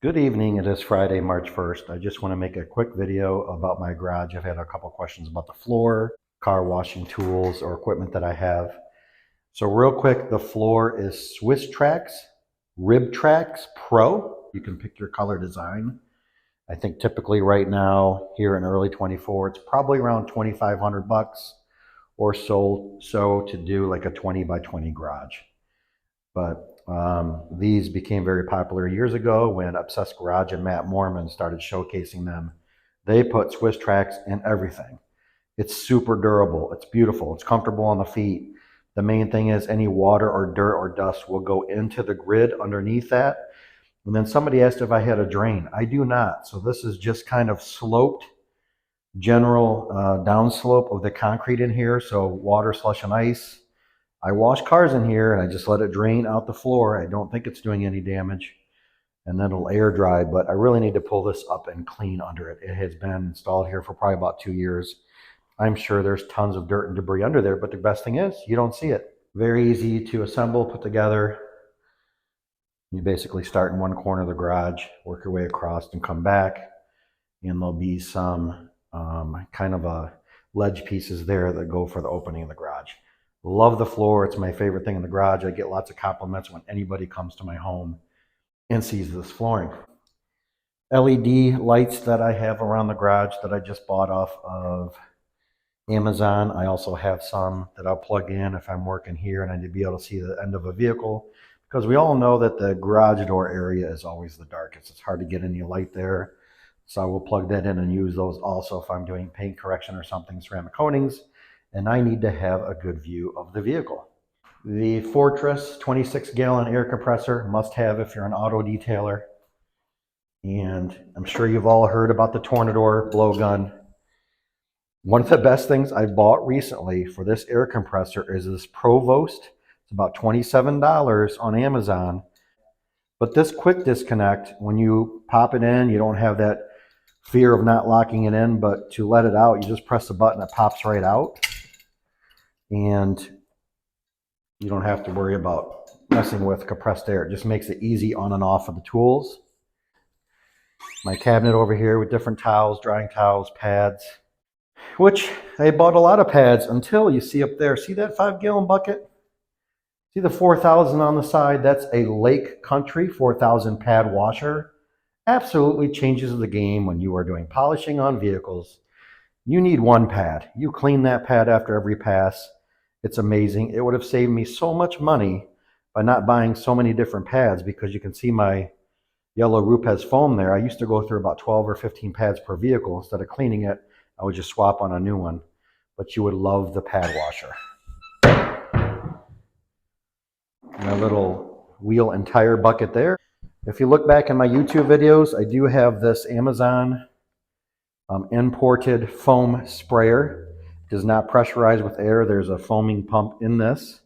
Good evening. It is Friday, March 1st. I just want to make a quick video about my garage. I've had a couple questions about the floor, car washing tools, or equipment that I have. So real quick, the floor is Swiss Trax Rib Trax Pro. You can pick your color design. I think typically right now here in early 24, it's probably around 2,500 bucks or so to do like a 20 by 20 garage. But these became very popular years ago when Obsessed Garage and Matt Mormon started showcasing them. They put Swiss Trax in everything. It's super durable. It's beautiful. It's comfortable on the feet. The main thing is any water or dirt or dust will go into the grid underneath that. And then somebody asked if I had a drain. I do not. So this is just kind of sloped, general downslope of the concrete in here. So water, slush, and ice. I wash cars in here and I just let it drain out the floor. I don't think it's doing any damage. And then it'll air dry, but I really need to pull this up and clean under it. It has been installed here for probably about 2 years. I'm sure there's tons of dirt and debris under there, but the best thing is you don't see it. Very easy to assemble, put together. You basically start in one corner of the garage, work your way across and come back. And there'll be some kind of a ledge pieces there that go for the opening of the garage. Love the floor. It's my favorite thing in the garage. I get lots of compliments when anybody comes to my home and sees this flooring. LED lights that I have around the garage that I just bought off of Amazon. I also have some that I'll plug in if I'm working here and I need to be able to see the end of a vehicle, because we all know that the garage door area is always the darkest. It's hard to get any light there. So I will plug that in and use those also if I'm doing paint correction or something, ceramic coatings, and I need to have a good view of the vehicle. The Fortress 26-gallon air compressor, must have if you're an auto detailer. And I'm sure you've all heard about the Tornador blowgun. One of the best things I bought recently for this air compressor is this Provost. It's about $27 on Amazon. But this quick disconnect, when you pop it in, you don't have that fear of not locking it in, but to let it out, you just press the button, it pops right out. And you don't have to worry about messing with compressed air. It just makes it easy on and off of the tools. My cabinet over here with different towels, drying towels, pads, which I bought a lot of pads until you see up there. See that 5-gallon bucket? See the 4,000 on the side? That's a Lake Country 4,000 pad washer. Absolutely changes the game when you are doing polishing on vehicles. You need one pad. You clean that pad after every pass. It's amazing. It would have saved me so much money by not buying so many different pads, because you can see my yellow Rupes foam there. I used to go through about 12 or 15 pads per vehicle. Instead of cleaning it, I would just swap on a new one. But you would love the pad washer. My little wheel and tire bucket there. If you look back in my YouTube videos, I do have this Amazon imported foam sprayer. It does not pressurize with air. There's a foaming pump in this.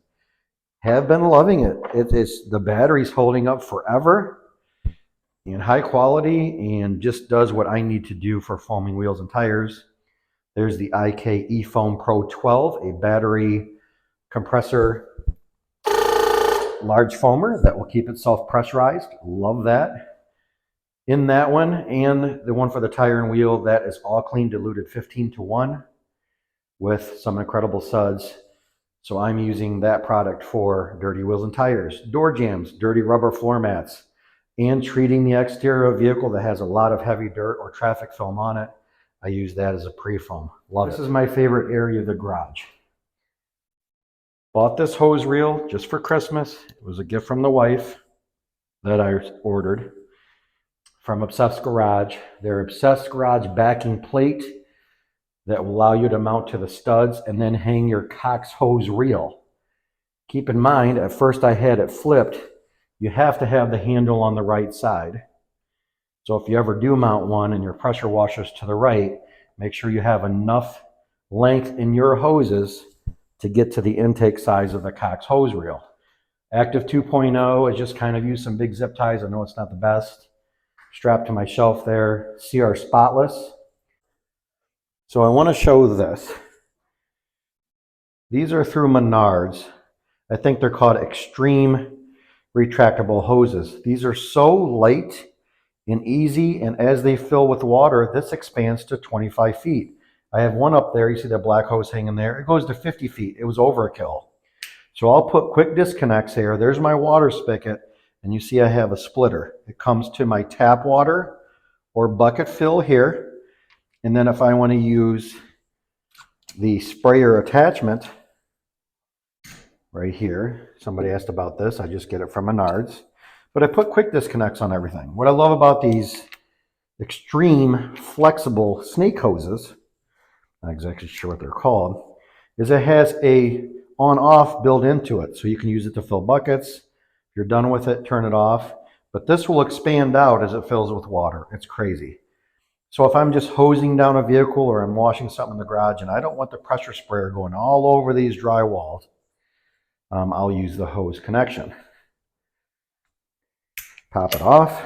Have been loving it. The battery's holding up forever and high quality, and just does what I need to do for foaming wheels and tires. There's the IK eFoam Pro 12, a battery compressor large foamer that will keep itself pressurized. Love that. In that one, and the one for the tire and wheel, that is all clean diluted 15-to-1 with some incredible suds. So I'm using that product for dirty wheels and tires, door jams, dirty rubber floor mats, and treating the exterior of a vehicle that has a lot of heavy dirt or traffic film on it. I use that as a pre-foam. Love it. This is my favorite area of the garage. Bought this hose reel just for Christmas. It was a gift from the wife that I ordered from Obsessed Garage. Their Obsessed Garage backing plate that will allow you to mount to the studs and then hang your Cox hose reel. Keep in mind, at first I had it flipped. You have to have the handle on the right side. So if you ever do mount one and your pressure washer's to the right, make sure you have enough length in your hoses to get to the intake size of the Cox hose reel. Active 2.0, I just kind of use some big zip ties. I know it's not the best. Strapped to my shelf there. CR Spotless. So I want to show this. These are through Menards. I think they're called Extreme Retractable Hoses. These are so light and easy. And as they fill with water, this expands to 25 feet. I have one up there. You see that black hose hanging there. It goes to 50 feet. It was overkill. So I'll put quick disconnects here. There's my water spigot. And you see I have a splitter. It comes to my tap water or bucket fill here. And then if I want to use the sprayer attachment right here, somebody asked about this. I just get it from Menards. But I put quick disconnects on everything. What I love about these extreme flexible snake hoses, not exactly sure what they're called, is it has a on-off built into it. So you can use it to fill buckets. If you're done with it, turn it off. But this will expand out as it fills with water. It's crazy. So if I'm just hosing down a vehicle or I'm washing something in the garage and I don't want the pressure sprayer going all over these dry walls, I'll use the hose connection. Pop it off.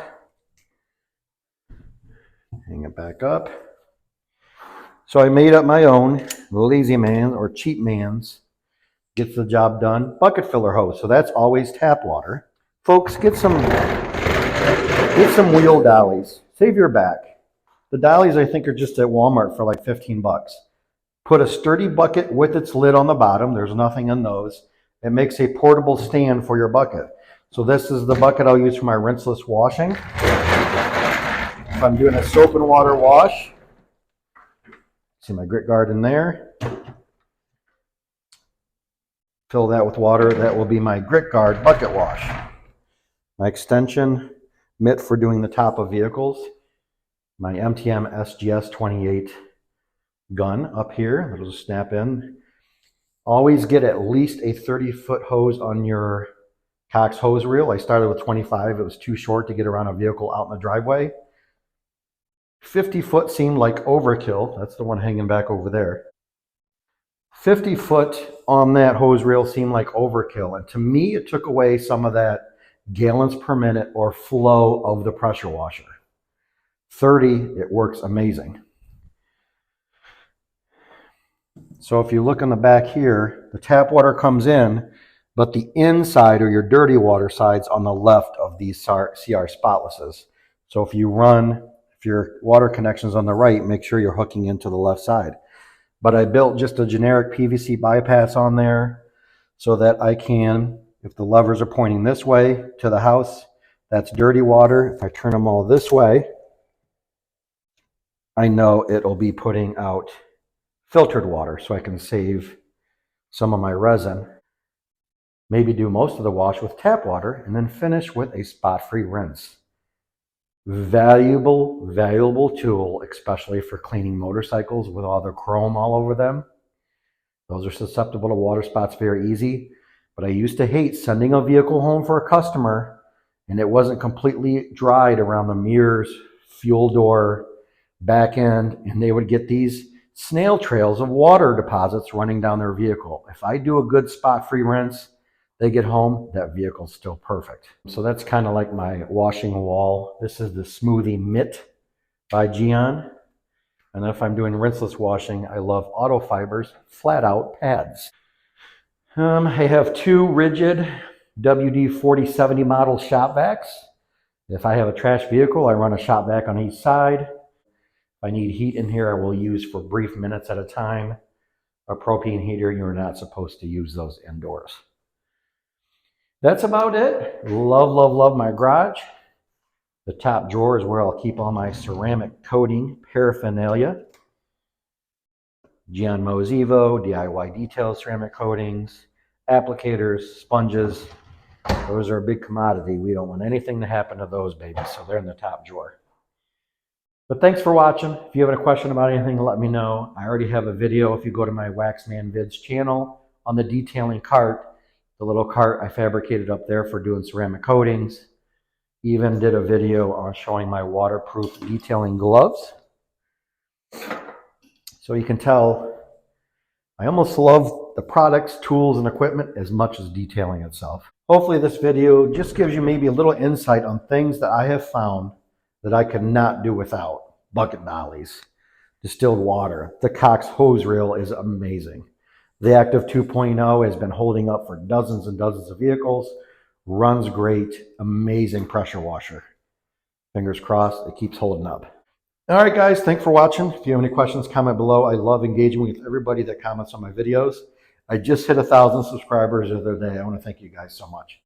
Hang it back up. So I made up my own lazy man or cheap man's, gets the job done, bucket filler hose. So that's always tap water. Folks, get some wheel dollies. Save your back. The dollies I think are just at Walmart for like 15 bucks. Put a sturdy bucket with its lid on the bottom. There's nothing in those. It makes a portable stand for your bucket. So this is the bucket I'll use for my rinseless washing. If I'm doing a soap and water wash, see my grit guard in there. Fill that with water. That will be my grit guard bucket wash. My extension mitt for doing the top of vehicles. My MTM SGS 28 gun up here. It'll just snap in. Always get at least a 30-foot hose on your Cox hose reel. I started with 25. It was too short to get around a vehicle out in the driveway. 50 foot seemed like overkill. That's the one hanging back over there. 50 foot on that hose reel seemed like overkill. And to me, it took away some of that gallons per minute or flow of the pressure washer. 30, it works amazing. So if you look in the back here, the tap water comes in, but the inside or your dirty water side's on the left of these CR spotlesses. So if your water connection's on the right, make sure you're hooking into the left side. But I built just a generic PVC bypass on there so that I can, if the levers are pointing this way to the house, that's dirty water. If I turn them all this way, I know it'll be putting out filtered water, so I can save some of my resin. Maybe do most of the wash with tap water and then finish with a spot-free rinse. Valuable tool, especially for cleaning motorcycles with all the chrome all over them. Those are susceptible to water spots very easy. But I used to hate sending a vehicle home for a customer and it wasn't completely dried around the mirrors, fuel door, back end, and they would get these snail trails of water deposits running down their vehicle. If I do a good spot-free rinse, they get home, that vehicle's still perfect. So that's kind of like my washing wall. This is the Smoothie Mitt by Geon. And if I'm doing rinseless washing, I love Auto Fibers flat out pads. I have two rigid WD-4070 model shop vacs. If I have a trash vehicle, I run a shop vac on each side. If I need heat in here, I will use for brief minutes at a time. A propane heater, you're not supposed to use those indoors. That's about it. Love my garage. The top drawer is where I'll keep all my ceramic coating paraphernalia. Geon Mo's Evo, DIY detail ceramic coatings, applicators, sponges. Those are a big commodity. We don't want anything to happen to those babies, so they're in the top drawer. But thanks for watching. If you have a question about anything, let me know. I already have a video if you go to my Waxman Vids channel on the detailing cart. The little cart I fabricated up there for doing ceramic coatings. Even did a video on showing my waterproof detailing gloves. So you can tell I almost love the products, tools, and equipment as much as detailing itself. Hopefully this video just gives you maybe a little insight on things that I have found that I could not do without. Bucket dollies, distilled water. The Cox hose reel is amazing. The Active 2.0 has been holding up for dozens and dozens of vehicles. Runs great. Amazing pressure washer. Fingers crossed, it keeps holding up. All right, guys, thanks for watching. If you have any questions, comment below. I love engaging with everybody that comments on my videos. I just hit 1,000 subscribers the other day. I want to thank you guys so much.